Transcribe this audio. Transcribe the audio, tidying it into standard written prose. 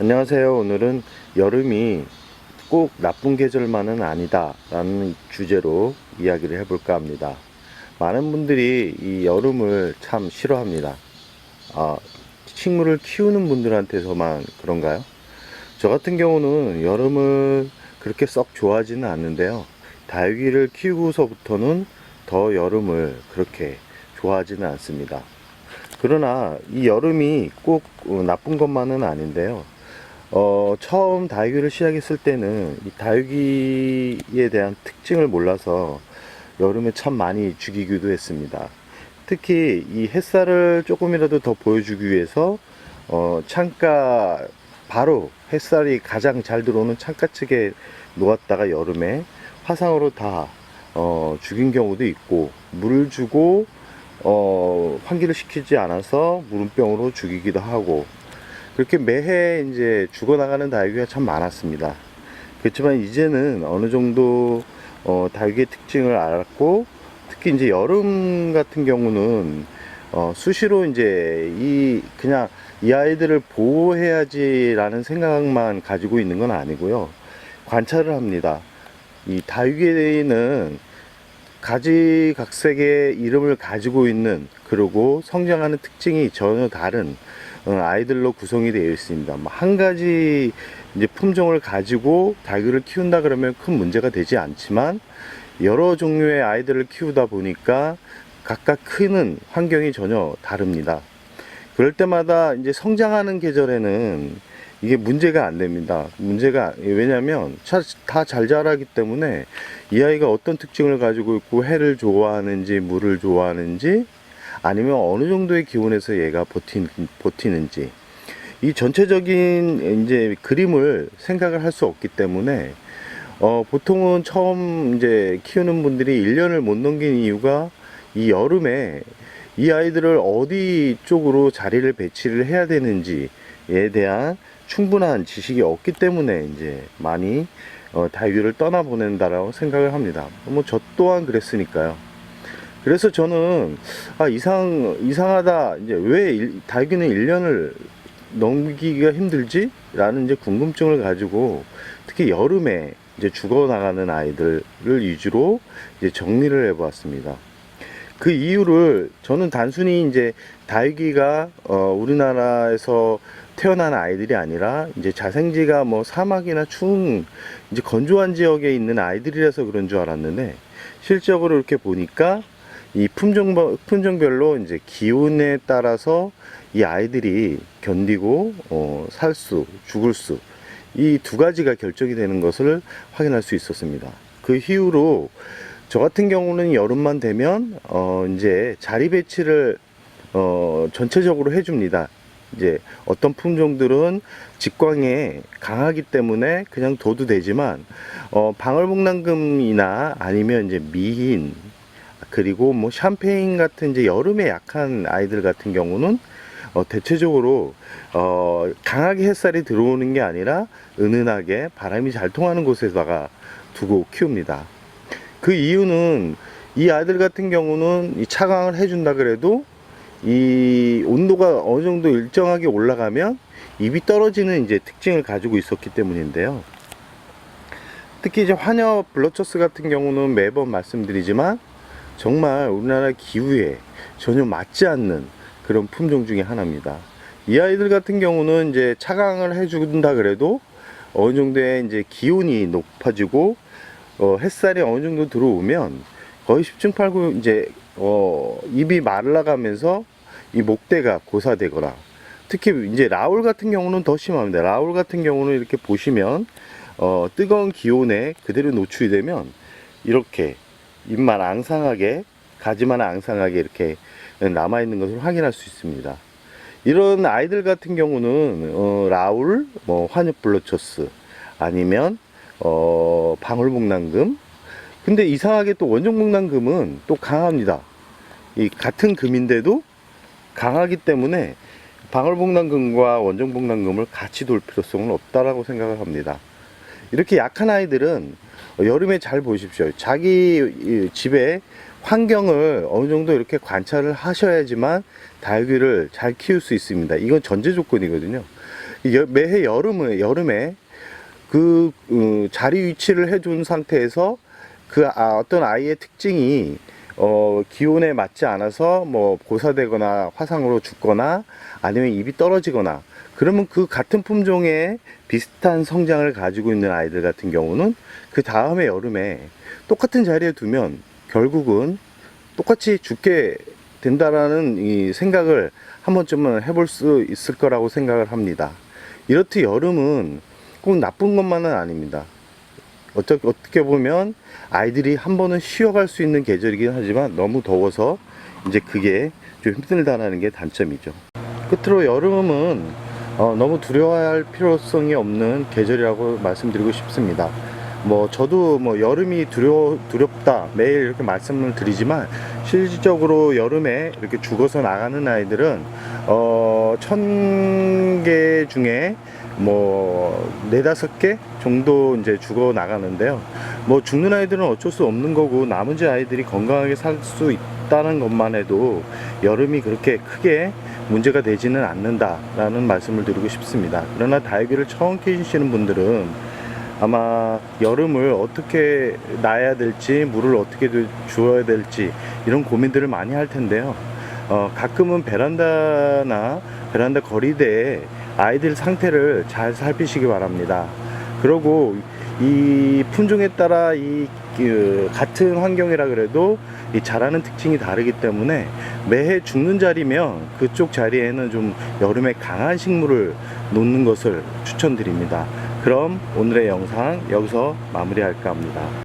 안녕하세요. 오늘은 여름이 꼭 나쁜 계절만은 아니다 라는 주제로 이야기를 해볼까 합니다. 많은 분들이 이 여름을 참 싫어합니다. 식물을 키우는 분들한테서만 그런가요? 저 같은 경우는 여름을 그렇게 썩 좋아하지는 않는데요. 다육이를 키우고서부터는 더 여름을 그렇게 좋아하지는 않습니다. 그러나 이 여름이 꼭 나쁜 것만은 아닌데요. 처음 다육이를 시작했을 때는 이 다육이에 대한 특징을 몰라서 여름에 참 많이 죽이기도 했습니다. 특히 이 햇살을 조금이라도 더 보여주기 위해서 창가 바로 햇살이 가장 잘 들어오는 창가 측에 놓았다가 여름에 화상으로 다 죽인 경우도 있고, 물을 주고 환기를 시키지 않아서 무름병으로 죽이기도 하고, 그렇게 매해 이제 죽어나가는 다육이가 참 많았습니다. 그렇지만 이제는 어느 정도 다육이의 특징을 알았고, 특히 이제 여름 같은 경우는 수시로 이제 그냥 이 아이들을 보호해야지라는 생각만 가지고 있는 건 아니고요. 관찰을 합니다. 이 다육이는 가지각색의 이름을 가지고 있는, 그리고 성장하는 특징이 전혀 다른 아이들로 구성이 되어 있습니다. 한 가지 이제 품종을 가지고 다육이를 키운다 그러면 큰 문제가 되지 않지만, 여러 종류의 아이들을 키우다 보니까 각각 크는 환경이 전혀 다릅니다. 그럴 때마다 이제 성장하는 계절에는 이게 문제가 안 됩니다. 왜냐면 다 잘 자라기 때문에 이 아이가 어떤 특징을 가지고 있고, 해를 좋아하는지 물을 좋아하는지, 아니면 어느 정도의 기온에서 얘가 버티는지, 이 전체적인 이제 그림을 생각을 할 수 없기 때문에 보통은 처음 이제 키우는 분들이 1년을 못 넘긴 이유가, 이 여름에 이 아이들을 어디 쪽으로 자리를 배치를 해야 되는지에 대한 충분한 지식이 없기 때문에 이제 많이 다육이를 떠나보낸다라고 생각을 합니다. 뭐 저 또한 그랬으니까요. 그래서 저는 이상하다, 이제 왜 다육이는 1년을 넘기기가 힘들지? 라는 이제 궁금증을 가지고, 특히 여름에 이제 죽어나가는 아이들을 위주로 이제 정리를 해보았습니다. 그 이유를 저는 단순히 이제 다육이가 우리나라에서 태어난 아이들이 아니라, 이제 자생지가 뭐 사막이나 추운 이제 건조한 지역에 있는 아이들이라서 그런 줄 알았는데, 실적으로 이렇게 보니까 이 품종별로 이제 기온에 따라서 이 아이들이 견디고 살 수, 죽을 수, 이 두 가지가 결정이 되는 것을 확인할 수 있었습니다. 그 이후로 저 같은 경우는 여름만 되면 이제 자리 배치를 전체적으로 해줍니다. 이제 어떤 품종들은 직광에 강하기 때문에 그냥 둬도 되지만, 방울복랑금이나 아니면 이제 미인, 그리고 뭐 샴페인 같은 이제 여름에 약한 아이들 같은 경우는 대체적으로 강하게 햇살이 들어오는 게 아니라 은은하게 바람이 잘 통하는 곳에다가 두고 키웁니다. 그 이유는, 이 아이들 같은 경우는 이 차광을 해준다 그래도 이 온도가 어느 정도 일정하게 올라가면 잎이 떨어지는 이제 특징을 가지고 있었기 때문인데요. 특히 이제 환엽 블러처스 같은 경우는 매번 말씀드리지만, 정말 우리나라 기후에 전혀 맞지 않는 그런 품종 중에 하나입니다. 이 아이들 같은 경우는 이제 차광을 해준다 그래도 어느 정도의 이제 기온이 높아지고 햇살이 어느 정도 들어오면 거의 10중 8구 이제 잎이 말라가면서 이 목대가 고사되거나, 특히 이제 라울 같은 경우는 더 심합니다. 라울 같은 경우는 이렇게 보시면 뜨거운 기온에 그대로 노출이 되면 이렇게 잎만 앙상하게, 가지만 앙상하게 이렇게 남아있는 것을 확인할 수 있습니다. 이런 아이들 같은 경우는 라울, 뭐 환엽 블러처스, 아니면 방울복랑금. 근데 이상하게 또 원종복랑금은 또 강합니다. 이 같은 금인데도 강하기 때문에 방울복랑금과 원종복랑금을 같이 돌 필요성은 없다라고 생각을 합니다. 이렇게 약한 아이들은 여름에 잘 보십시오. 자기 집의 환경을 어느 정도 이렇게 관찰을 하셔야지만 다육이를 잘 키울 수 있습니다. 이건 전제 조건이거든요. 매해 여름에 그 자리 위치를 해둔 상태에서 어떤 아이의 특징이 기온에 맞지 않아서 뭐 고사되거나 화상으로 죽거나 아니면 입이 떨어지거나 그러면 그 같은 품종의 비슷한 성장을 가지고 있는 아이들 같은 경우는 그 다음에 여름에 똑같은 자리에 두면 결국은 똑같이 죽게 된다라는 이 생각을 한 번쯤은 해볼 수 있을 거라고 생각을 합니다. 이렇듯 여름은 꼭 나쁜 것만은 아닙니다. 어떻게 보면 아이들이 한 번은 쉬어갈 수 있는 계절이긴 하지만 너무 더워서 이제 그게 좀 힘들다는 게 단점이죠. 끝으로 여름은 너무 두려워할 필요성이 없는 계절이라고 말씀드리고 싶습니다. 뭐 저도 뭐 여름이 두렵다 매일 이렇게 말씀을 드리지만 실질적으로 여름에 이렇게 죽어서 나가는 아이들은 1000개 중에 뭐 4~5개 정도 이제 죽어 나가는데요. 뭐 죽는 아이들은 어쩔 수 없는 거고 나머지 아이들이 건강하게 살 수 있다는 것만 해도 여름이 그렇게 크게 문제가 되지는 않는다라는 말씀을 드리고 싶습니다. 그러나 다육이를 처음 키우시는 분들은 아마 여름을 어떻게 놔야 될지, 물을 어떻게 주어야 될지 이런 고민들을 많이 할 텐데요. 가끔은 베란다 거리대에 아이들 상태를 잘 살피시기 바랍니다. 그리고 이 품종에 따라 같은 환경이라 그래도 이 자라는 특징이 다르기 때문에 매해 죽는 자리면 그쪽 자리에는 좀 여름에 강한 식물을 놓는 것을 추천드립니다. 그럼 오늘의 영상 여기서 마무리할까 합니다.